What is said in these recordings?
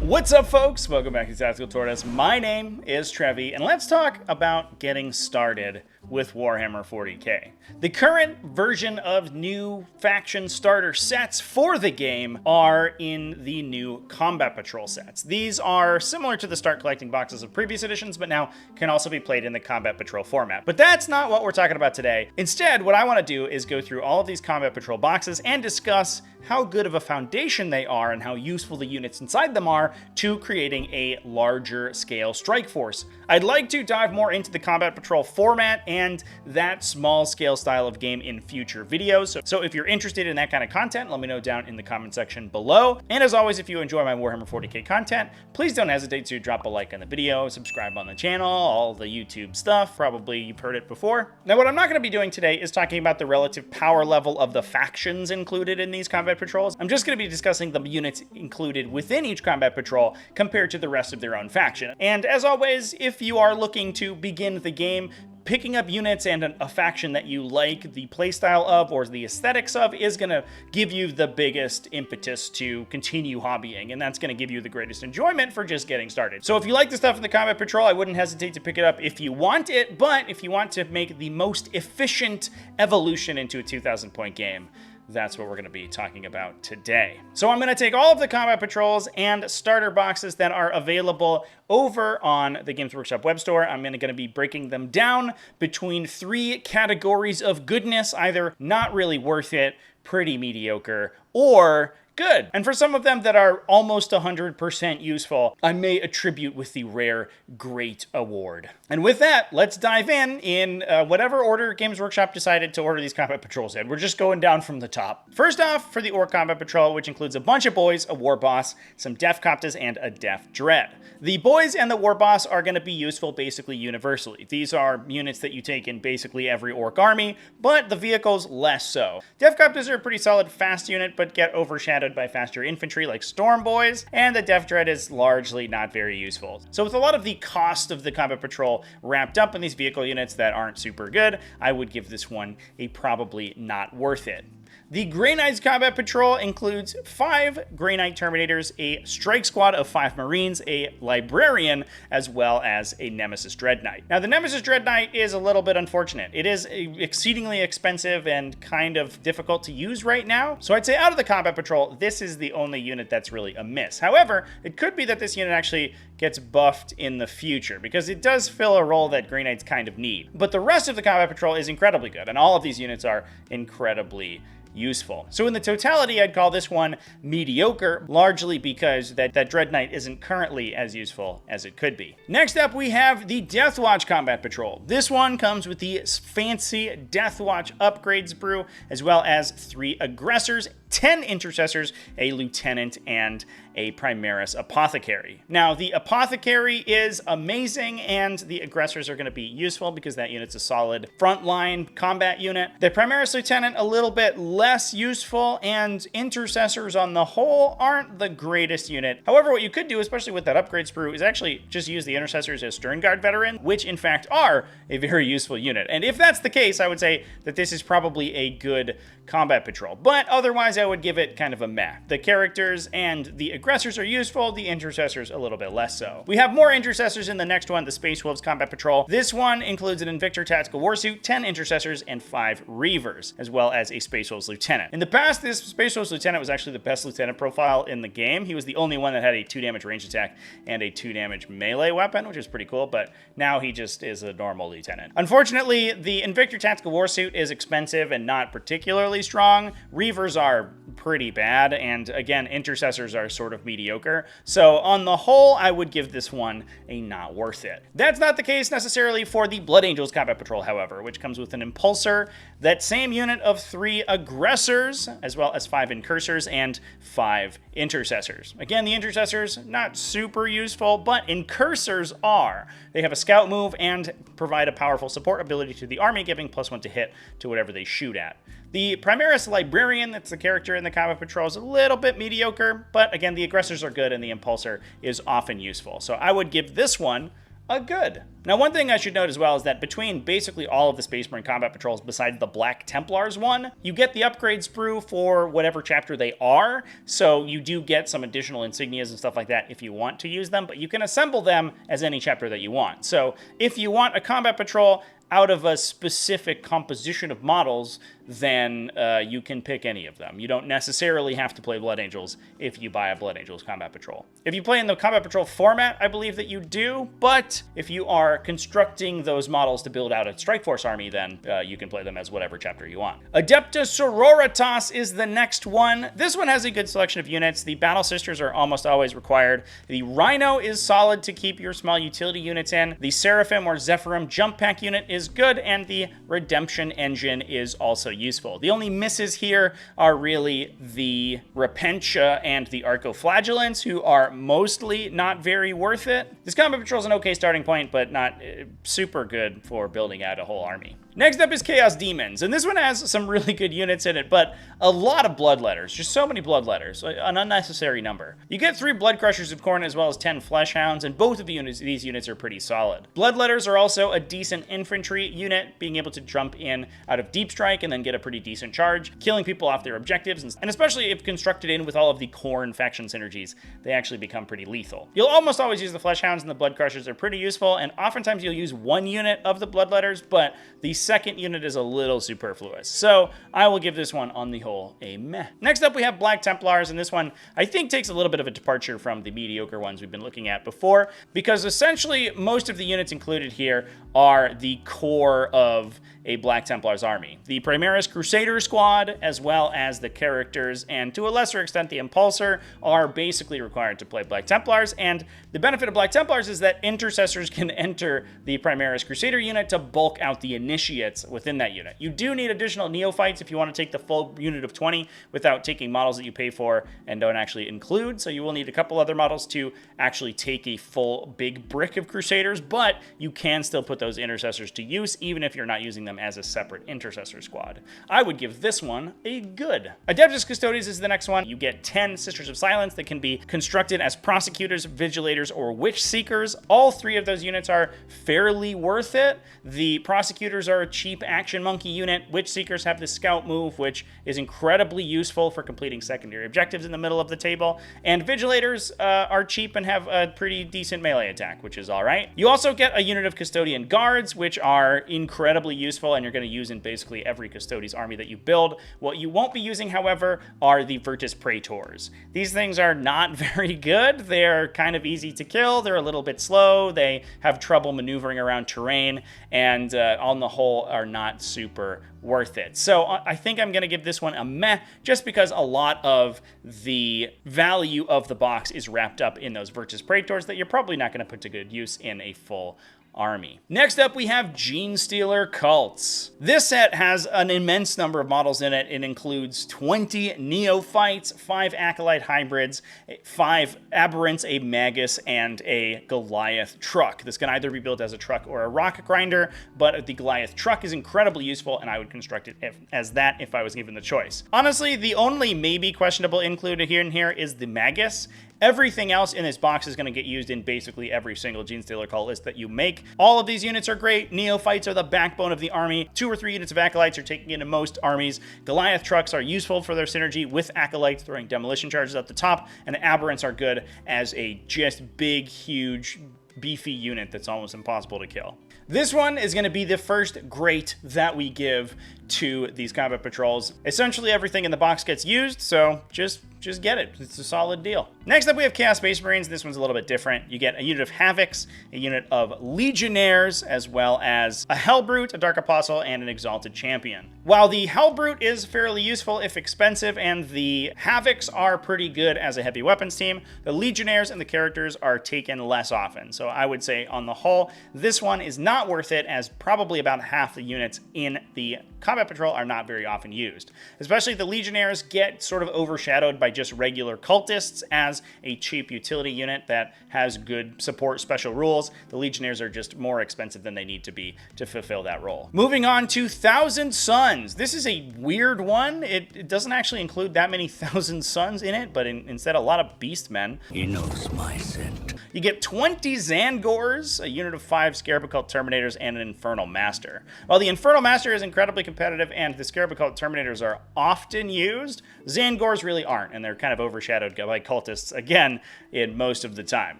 What's up, folks? Welcome back to TacticalTortoise. My name is Trevi, and let's talk about getting started with Warhammer 40k. The current version of new faction starter sets for the game are in the new Combat Patrol sets. These are similar to the start collecting boxes of previous editions, but now can also be played in the Combat Patrol format. But that's not what we're talking about today. Instead, what I want to do is go through all of these Combat Patrol boxes and discuss how good of a foundation they are and how useful the units inside them are to creating a larger scale strike force. I'd like to dive more into the Combat Patrol format and that small scale style of game in future videos. So if you're interested in that kind of content, let me know down in the comment section below. And as always, if you enjoy my Warhammer 40k content, please don't hesitate to drop a like on the video, subscribe on the channel, all the YouTube stuff. Probably you've heard it before. Now, what I'm not going to be doing today is talking about the relative power level of the factions included in these Combat Patrols. I'm just going to be discussing the units included within each Combat Patrol compared to the rest of their own faction. And as always, if you are looking to begin the game, picking up units and a faction that you like the playstyle of or the aesthetics of is going to give you the biggest impetus to continue hobbying, and that's going to give you the greatest enjoyment for just getting started. So if you like the stuff in the Combat Patrol, I wouldn't hesitate to pick it up if you want it, but if you want to make the most efficient evolution into a 2,000 point game, that's what we're going to be talking about today. So I'm going to take all of the Combat Patrols and starter boxes that are available over on the Games Workshop web store. I'm going to be breaking them down between three categories of goodness, either not really worth it, pretty mediocre, or good. And for some of them that are almost 100% useful, I may attribute with the rare Great Award. And with that, let's dive in whatever order Games Workshop decided to order these Combat Patrols in. We're just going down from the top. First off, for the Orc Combat Patrol, which includes a bunch of boys, a War Boss, some Death Coptas, and a Death Dread. The boys and the War Boss are going to be useful basically universally. These are units that you take in basically every Orc army, but the vehicles less so. Death Coptas are a pretty solid fast unit, but get overshadowed by faster infantry like Storm Boys, and the Death Dread is largely not very useful. So with a lot of the cost of the Combat Patrol wrapped up in these vehicle units that aren't super good, I would give this one a probably not worth it. The Grey Knights Combat Patrol includes 5 Grey Knight Terminators, a strike squad of 5 Marines, a Librarian, as well as a Nemesis Dread Knight. Now, the Nemesis Dread Knight is a little bit unfortunate. It is exceedingly expensive and kind of difficult to use right now. So I'd say out of the Combat Patrol, this is the only unit that's really amiss. However, it could be that this unit actually gets buffed in the future, because it does fill a role that Grey Knights kind of need. But the rest of the Combat Patrol is incredibly good, and all of these units are incredibly useful. So in the totality, I'd call this one mediocre, largely because that Dread Knight isn't currently as useful as it could be. Next up, we have the Deathwatch Combat Patrol. This one comes with the fancy Deathwatch upgrade sprue, as well as 3 aggressors, 10 intercessors, a lieutenant, and a Primaris Apothecary. Now, the Apothecary is amazing, and the aggressors are going to be useful because that unit's a solid frontline combat unit. The Primaris Lieutenant, a little bit less useful, and intercessors on the whole aren't the greatest unit. However, what you could do, especially with that upgrade sprue, is actually just use the intercessors as Sternguard veterans, which in fact are a very useful unit. And if that's the case, I would say that this is probably a good Combat Patrol. But otherwise, I would give it kind of a meh. The characters and the aggressors are useful, the intercessors a little bit less so. We have more intercessors in the next one, the Space Wolves Combat Patrol. This one includes an Invictor Tactical Warsuit, 10 intercessors, and 5 Reavers, as well as a Space Wolves Lieutenant. In the past, this Space Wolves Lieutenant was actually the best lieutenant profile in the game. He was the only one that had a 2 damage range attack and a 2 damage melee weapon, which is pretty cool, but now he just is a normal lieutenant. Unfortunately, the Invictor Tactical Warsuit is expensive and not particularly strong. Reavers are pretty bad, and again, intercessors are sort of mediocre. So on the whole, I would give this one a not worth it. That's not the case necessarily for the Blood Angels Combat Patrol, however, which comes with an Impulsor, that same unit of 3 aggressors, as well as 5 incursors and 5 intercessors. Again, the intercessors, not super useful, but incursors are. They have a scout move and provide a powerful support ability to the army, giving +1 to hit to whatever they shoot at. The Primaris Librarian, that's the character in the Combat Patrol, is a little bit mediocre, but again, the aggressors are good and the Impulsor is often useful. So I would give this one good. Now, one thing I should note as well is that between basically all of the Space Marine combat patrols besides the Black Templars one, you get the upgrade sprue for whatever chapter they are, so you do get some additional insignias and stuff like that if you want to use them, but you can assemble them as any chapter that you want. So if you want a combat patrol out of a specific composition of models, then you can pick any of them. You don't necessarily have to play Blood Angels if you buy a Blood Angels Combat Patrol. If you play in the Combat Patrol format, I believe that you do, but if you are constructing those models to build out a Strike Force army, then you can play them as whatever chapter you want. Adepta Sororitas is the next one. This one has a good selection of units. The Battle Sisters are almost always required. The Rhino is solid to keep your small utility units in. The Seraphim or Zephyrim Jump Pack unit is good, and the Redemption Engine is also useful. The only misses here are really the Repentia and the Arcoflagellants, who are mostly not very worth it. This Combat Patrol is an okay starting point, but not super good for building out a whole army. Next up is Chaos Demons, and this one has some really good units in it, but a lot of Bloodletters. Just so many Bloodletters, an unnecessary number. You get 3 Blood Crushers of Khorne as well as 10 Fleshhounds, and both of these units are pretty solid. Bloodletters are also a decent infantry unit, being able to jump in out of Deep Strike and then get a pretty decent charge, killing people off their objectives, and especially if constructed in with all of the Khorne faction synergies, they actually become pretty lethal. You'll almost always use the Fleshhounds, and the Blood Crushers are pretty useful, and oftentimes you'll use 1 unit of the Bloodletters, but the second unit is a little superfluous. So I will give this one on the whole a meh. Next up we have Black Templars, and this one I think takes a little bit of a departure from the mediocre ones we've been looking at before, because essentially most of the units included here are the core of a Black Templars army. The Primaris Crusader squad, as well as the characters, and to a lesser extent the Impulsor, are basically required to play Black Templars, and the benefit of Black Templars is that intercessors can enter the Primaris Crusader unit to bulk out the initiates within that unit. You do need additional neophytes if you want to take the full unit of 20 without taking models that you pay for and don't actually include, so you will need a couple other models to actually take a full big brick of Crusaders, but you can still put those intercessors to use even if you're not using them as a separate intercessor squad. I would give this one a good. Adeptus Custodes is the next one. You get 10 Sisters of Silence that can be constructed as prosecutors, vigilators, or witch seekers. All 3 of those units are fairly worth it. The prosecutors are a cheap action monkey unit. Witch seekers have the scout move, which is incredibly useful for completing secondary objectives in the middle of the table. And vigilators are cheap and have a pretty decent melee attack, which is all right. You also get a unit of custodian guards, which are incredibly useful and you're going to use in basically every Custodes army that you build. What you won't be using, however, are the Virtus Praetors. These things are not very good. They're kind of easy to kill. They're a little bit slow. They have trouble maneuvering around terrain, and on the whole are not super worth it. So I think I'm going to give this one a meh, just because a lot of the value of the box is wrapped up in those Virtus Praetors that you're probably not going to put to good use in a full army. Next up, we have Genestealer Cults. This set has an immense number of models in it. It includes 20 Neophytes, 5 Acolyte Hybrids, 5 Aberrants, a Magus, and a Goliath Truck. This can either be built as a truck or a rock grinder, but the Goliath Truck is incredibly useful, and I would construct it as that if I was given the choice. Honestly, the only maybe questionable included here is the Magus. Everything else in this box is going to get used in basically every single Genestealer Cult list that you make. All of these units are great. Neophytes are the backbone of the army. 2 or 3 units of Acolytes are taking into most armies. Goliath Trucks are useful for their synergy with Acolytes, throwing demolition charges at the top, and Aberrants are good as a just big, huge, beefy unit that's almost impossible to kill. This one is going to be the first great that we give to these combat patrols. Essentially everything in the box gets used, so just get it. It's a solid deal. Next up, we have Chaos Space Marines. This one's a little bit different. You get a unit of Havocs, a unit of Legionnaires, as well as a Hellbrute, a Dark Apostle, and an Exalted Champion. While the Hellbrute is fairly useful if expensive, and the Havocs are pretty good as a heavy weapons team, the Legionnaires and the characters are taken less often. So I would say, on the whole, this one is not worth it, as probably about half the units in the Combat Patrol are not very often used. Especially the Legionnaires get sort of overshadowed by just regular cultists as a cheap utility unit that has good support special rules. The Legionnaires are just more expensive than they need to be to fulfill that role. Moving on to Thousand Sons. This is a weird one. It doesn't actually include that many Thousand Sons in it, but instead a lot of Beastmen. He knows my scent. You get 20 Zangors, a unit of 5 Scarab Cult Terminators, and an Infernal Master. While the Infernal Master is incredibly competitive and the Scarab Cult Terminators are often used, Zangors really aren't, and they're kind of overshadowed by cultists, again, in most of the time.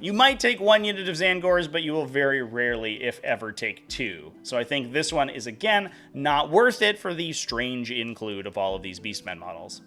You might take 1 unit of Zangors, but you will very rarely, if ever, take 2. So I think this one is, again, not worth it for the strange include of all of these Beastmen models.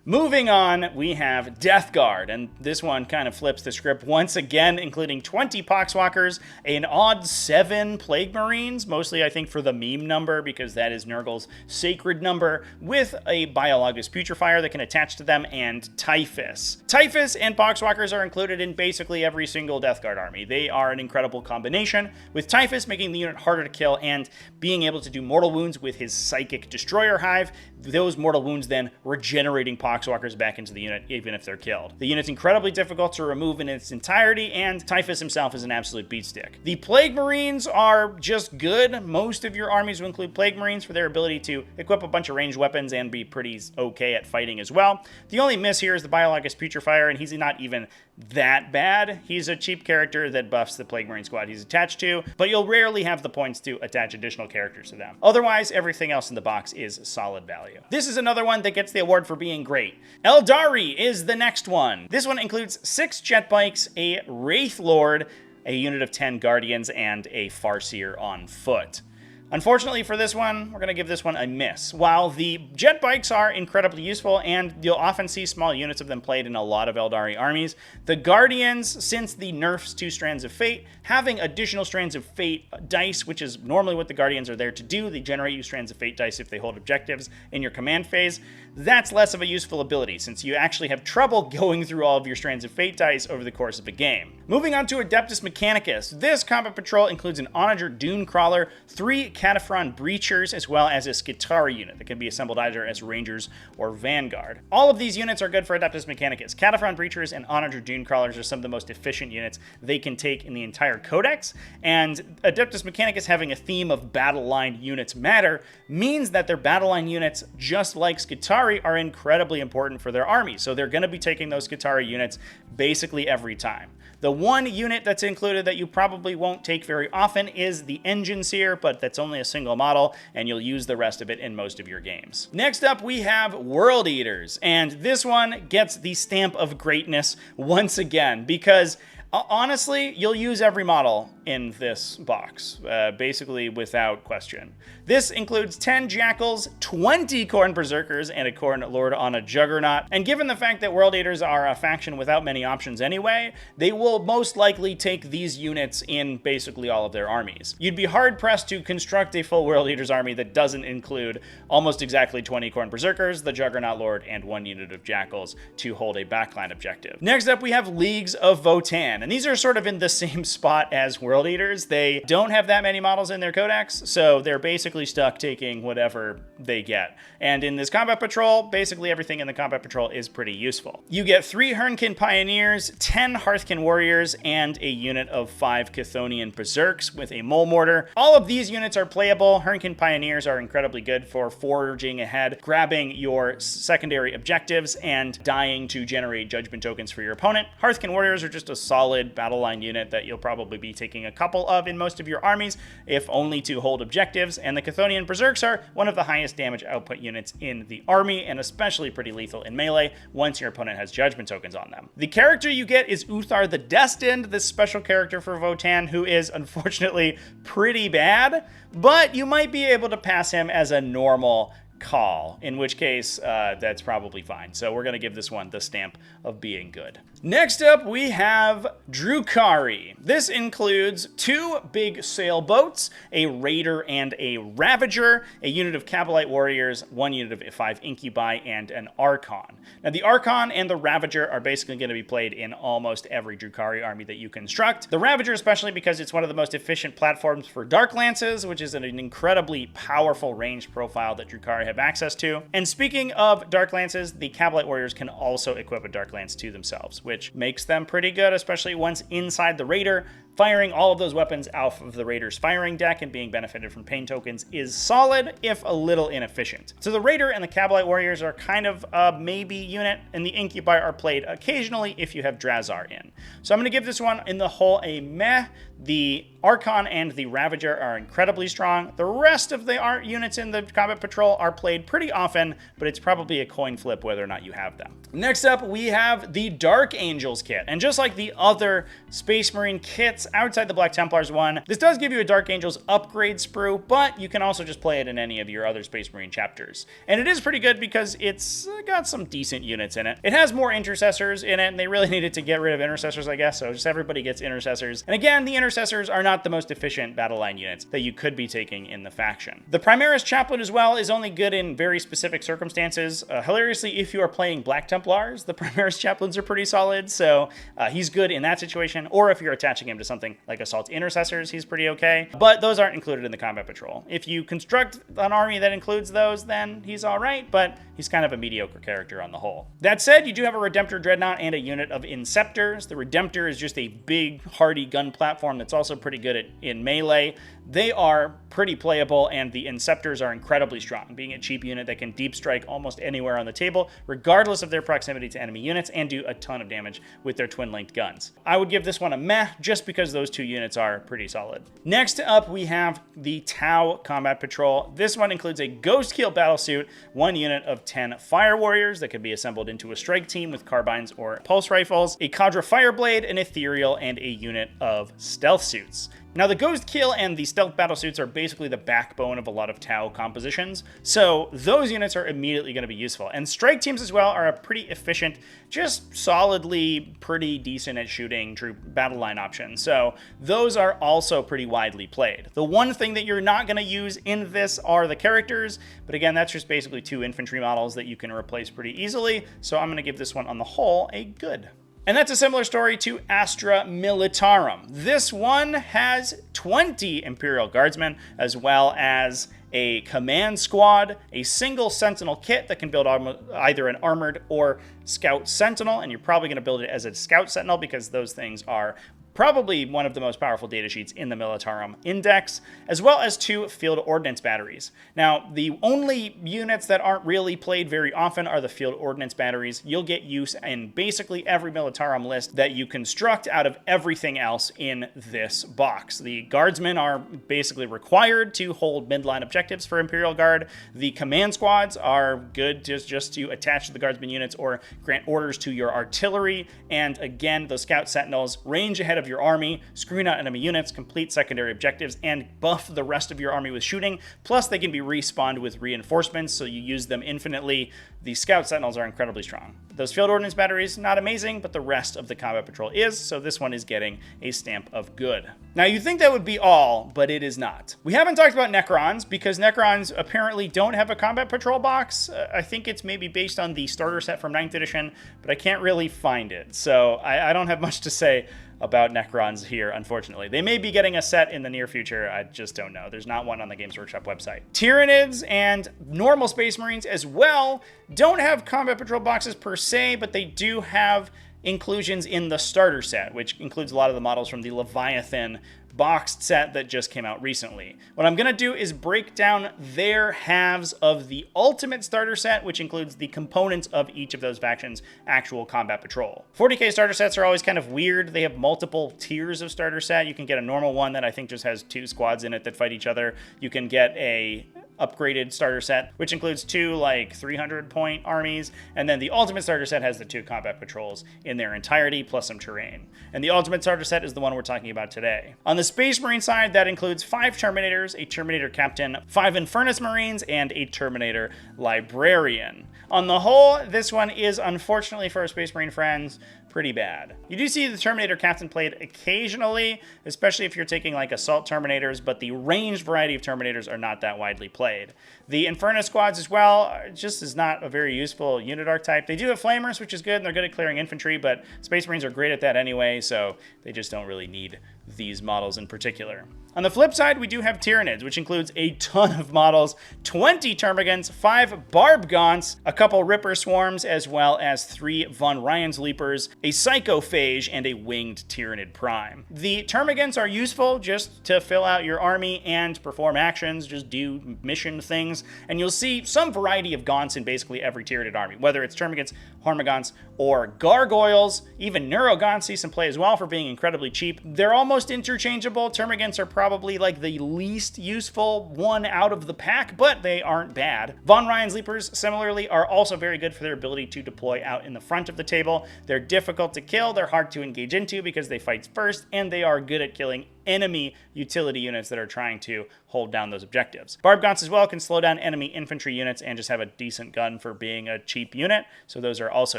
Moving on, we have Death Guard, and this one kind of flips the script once again, including 20 Poxwalkers, an odd 7 Plague Marines, mostly I think for the meme number, because that is Nurgle's sacred number, with a Biologus Putrefier that can attach to them, and Typhus. Typhus and Poxwalkers are included in basically every single Death Guard army. They are an incredible combination, with Typhus making the unit harder to kill and being able to do mortal wounds with his Psychic Destroyer Hive, those mortal wounds then regenerating Poxwalkers back into the unit, even if they're killed. The unit's incredibly difficult to remove in its entirety, and Typhus himself is an absolute beatstick. The Plague Marines are just good. Most of your armies will include Plague Marines for their ability to equip a bunch of ranged weapons and be pretty okay at fighting as well. The only miss here is the Biologus Putrefier, and he's not even that bad. He's a cheap character that buffs the Plague Marine squad he's attached to, but you'll rarely have the points to attach additional characters to them. Otherwise, everything else in the box is solid value. This is another one that gets the award for being great. Aeldari is the next one. This one includes 6 jet bikes, a Wraith Lord, a unit of 10 Guardians, and a Farseer on foot. Unfortunately for this one, we're going to give this one a miss. While the jet bikes are incredibly useful, and you'll often see small units of them played in a lot of Aeldari armies, the Guardians, since the nerfs to Strands of Fate, having additional Strands of Fate dice, which is normally what the Guardians are there to do, they generate you Strands of Fate dice if they hold objectives in your command phase, that's less of a useful ability, since you actually have trouble going through all of your Strands of Fate dice over the course of a game. Moving on to Adeptus Mechanicus. This combat patrol includes an Onager Dune Crawler, 3 Cataphron Breachers, as well as a Skitarii unit that can be assembled either as Rangers or Vanguard. All of these units are good for Adeptus Mechanicus. Cataphron Breachers and Onager Dune Crawlers are some of the most efficient units they can take in the entire codex, and Adeptus Mechanicus having a theme of battle line units matter means that their battle line units, just like Skitarii, are incredibly important for their army, so they're going to be taking those Skitarii units basically every time. The one unit that's included that you probably won't take very often is the Engine Seer, but that's only a single model, and you'll use the rest of it in most of your games. Next up, we have World Eaters, and this one gets the stamp of greatness once again, because honestly, you'll use every model in this box, basically without question. This includes 10 Jackals, 20 Khorne Berzerkers, and a Khorne Lord on a Juggernaut. And given the fact that World Eaters are a faction without many options anyway, they will most likely take these units in basically all of their armies. You'd be hard-pressed to construct a full World Eaters army that doesn't include almost exactly 20 Khorne Berzerkers, the Juggernaut Lord, and 1 unit of Jackals to hold a backline objective. Next up, we have Leagues of Votann, and these are sort of in the same spot as World Eaters. They don't have that many models in their codex, so they're basically stuck taking whatever they get. And in this combat patrol, basically everything in the combat patrol is pretty useful. You get 3 Hernkin Pioneers, 10 Hearthkin Warriors, and a unit of 5 Chthonian Berserks with a Mole Mortar. All of these units are playable. Hernkin Pioneers are incredibly good for forging ahead, grabbing your secondary objectives, and dying to generate judgment tokens for your opponent. Hearthkin Warriors are just a solid battle line unit that you'll probably be taking a couple of in most of your armies, if only to hold objectives, and the Chthonian Berserks are one of the highest damage output units in the army, and especially pretty lethal in melee once your opponent has judgment tokens on them. The character you get is Uthar the Destined, this special character for Votann, who is unfortunately pretty bad, but you might be able to pass him as a normal call, in which case that's probably fine. So we're going to give this one the stamp of being good. Next up, we have Drukhari. This includes 2 big sailboats, a Raider and a Ravager, a unit of Kabalite Warriors, 1 unit of 5 Incubi, and an Archon. Now, the Archon and the Ravager are basically going to be played in almost every Drukhari army that you construct. The Ravager especially because it's one of the most efficient platforms for Dark Lances, which is an incredibly powerful ranged profile that Drukhari have access to. And speaking of Dark Lances, the Kabalite Warriors can also equip a Dark Lance to themselves, which makes them pretty good, especially once inside the Raider. firing all of those weapons off of the Raider's firing deck and being benefited from pain tokens is solid, if a little inefficient. So the Raider and the Kabalite Warriors are kind of a maybe unit, and the Incubi are played occasionally if you have Drazar in. So I'm going to give this one in the whole a meh. The Archon and the Ravager are incredibly strong. The rest of the art units in the Combat Patrol are played pretty often, but it's probably a coin flip whether or not you have them. Next up, we have the Dark Angels kit. And just like the other Space Marine kits outside the Black Templars one, this does give you a Dark Angels upgrade sprue, but you can also just play it in any of your other Space Marine chapters. And it is pretty good because it's got some decent units in it. It has more Intercessors in it, and they really needed to get rid of Intercessors, I guess, so just everybody gets Intercessors. And again, the Intercessors are not the most efficient battle line units that you could be taking in the faction. The Primaris Chaplain as well is only good in very specific circumstances. Hilariously, if you are playing Black Templars, the Primaris Chaplains are pretty solid, so he's good in that situation. Or if you're attaching him to something like Assault Intercessors, he's pretty okay. But those aren't included in the Combat Patrol. If you construct an army that includes those, then he's all right, but he's kind of a mediocre character on the whole. That said, you do have a Redemptor Dreadnought and a unit of Inceptors. The Redemptor is just a big, hardy gun platform that's also pretty good in melee. They are pretty playable, and the Inceptors are incredibly strong, being a cheap unit that can deep strike almost anywhere on the table, regardless of their proximity to enemy units, and do a ton of damage with their twin-linked guns. I would give this one a meh, just because those two units are pretty solid. Next up, we have the Tau Combat Patrol. This one includes a Ghost Keel battlesuit, one unit of 10 Fire Warriors that can be assembled into a strike team with carbines or pulse rifles, a Cadre Fireblade, an Ethereal, and a unit of stealth suits. Now, the Ghost Kill and the Stealth Battlesuits are basically the backbone of a lot of Tau compositions, so those units are immediately going to be useful. And strike teams as well are a pretty efficient, just solidly pretty decent at shooting troop battle line option, so those are also pretty widely played. The one thing that you're not going to use in this are the characters, but again, that's just basically two infantry models that you can replace pretty easily, so I'm going to give this one on the whole a good. And that's a similar story to Astra Militarum. This one has 20 Imperial Guardsmen, as well as a command squad, a single Sentinel kit that can build either an armored or Scout Sentinel, and you're probably going to build it as a Scout Sentinel because those things are probably one of the most powerful datasheets in the Militarum Index, as well as 2 Field Ordnance Batteries. Now, the only units that aren't really played very often are the Field Ordnance Batteries. You'll get use in basically every Militarum list that you construct out of everything else in this box. The Guardsmen are basically required to hold midline objectives for Imperial Guard. The command squads are good just to attach to the Guardsmen units or grant orders to your artillery. And again, the Scout Sentinels range ahead of your army, screen out enemy units, complete secondary objectives, and buff the rest of your army with shooting. Plus, they can be respawned with reinforcements, so you use them infinitely. The Scout Sentinels are incredibly strong. Those Field Ordnance Batteries, not amazing, but the rest of the Combat Patrol is, so this one is getting a stamp of good. Now, you'd think that would be all, but it is not. We haven't talked about Necrons, because Necrons apparently don't have a Combat Patrol box. I think it's maybe based on the starter set from 9th edition, but I can't really find it, so I don't have much to say about Necrons here, unfortunately. They may be getting a set in the near future, I just don't know. There's not one on the Games Workshop website. Tyranids and normal Space Marines as well don't have Combat Patrol boxes per se, but they do have inclusions in the starter set, which includes a lot of the models from the Leviathan boxed set that just came out recently. What I'm going to do is break down their halves of the ultimate starter set, which includes the components of each of those factions' actual Combat Patrol. 40k starter sets are always kind of weird. They have multiple tiers of starter set. You can get a normal one that I think just has 2 squads in it that fight each other. You can get a upgraded starter set, which includes 2 like 300-point armies, and then the ultimate starter set has the 2 combat patrols in their entirety, plus some terrain. And the ultimate starter set is the one we're talking about today. On the Space Marine side, that includes 5 Terminators, a Terminator Captain, 5 Infernus Marines, and a Terminator Librarian. On the whole, this one is, unfortunately for our Space Marine friends, pretty bad. You do see the Terminator Captain played occasionally, especially if you're taking like Assault Terminators, but the ranged variety of Terminators are not that widely played. The Infernus squads as well, just is not a very useful unit archetype. They do have Flamers, which is good, and they're good at clearing infantry, but Space Marines are great at that anyway, so they just don't really need these models in particular. On the flip side, we do have Tyranids, which includes a ton of models, 20 Termagants, 5 Barbgaunts, a couple Ripper Swarms, as well as 3 Von Ryan's Leapers, a Psychophage, and a Winged Tyranid Prime. The Termagants are useful just to fill out your army and perform actions, just do mission things, and you'll see some variety of Gaunts in basically every Tyranid army, whether it's Termagants, Hormagaunts, or Gargoyles. Even Neurogaunts see some play as well for being incredibly cheap. They're almost interchangeable. Termagants are probably like the least useful one out of the pack, but they aren't bad. Von Ryan's Leapers, similarly, are also very good for their ability to deploy out in the front of the table. They're difficult to kill, they're hard to engage into because they fight first, and they are good at killing enemy utility units that are trying to hold down those objectives. Barbgaunts as well can slow down enemy infantry units and just have a decent gun for being a cheap unit, so those are also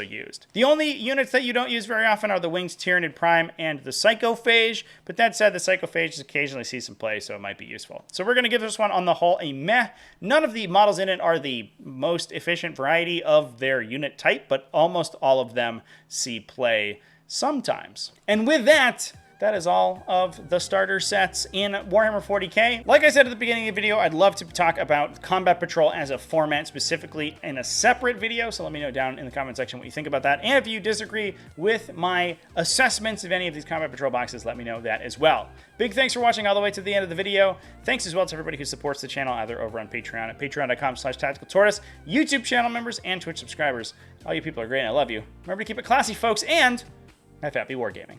used. The only units that you don't use very often are the Winged Tyranid Prime and the Psychophage, but that said, the Psychophage occasionally sees some play, so it might be useful. So we're going to give this one on the whole a meh. None of the models in it are the most efficient variety of their unit type, but almost all of them see play sometimes. And with that, that is all of the starter sets in Warhammer 40k. Like I said at the beginning of the video, I'd love to talk about Combat Patrol as a format specifically in a separate video, so let me know down in the comment section what you think about that. And if you disagree with my assessments of any of these Combat Patrol boxes, let me know that as well. Big thanks for watching all the way to the end of the video. Thanks as well to everybody who supports the channel either over on Patreon at patreon.com/TacticalTortoise, YouTube channel members, and Twitch subscribers. All you people are great and I love you. Remember to keep it classy, folks, and have happy wargaming.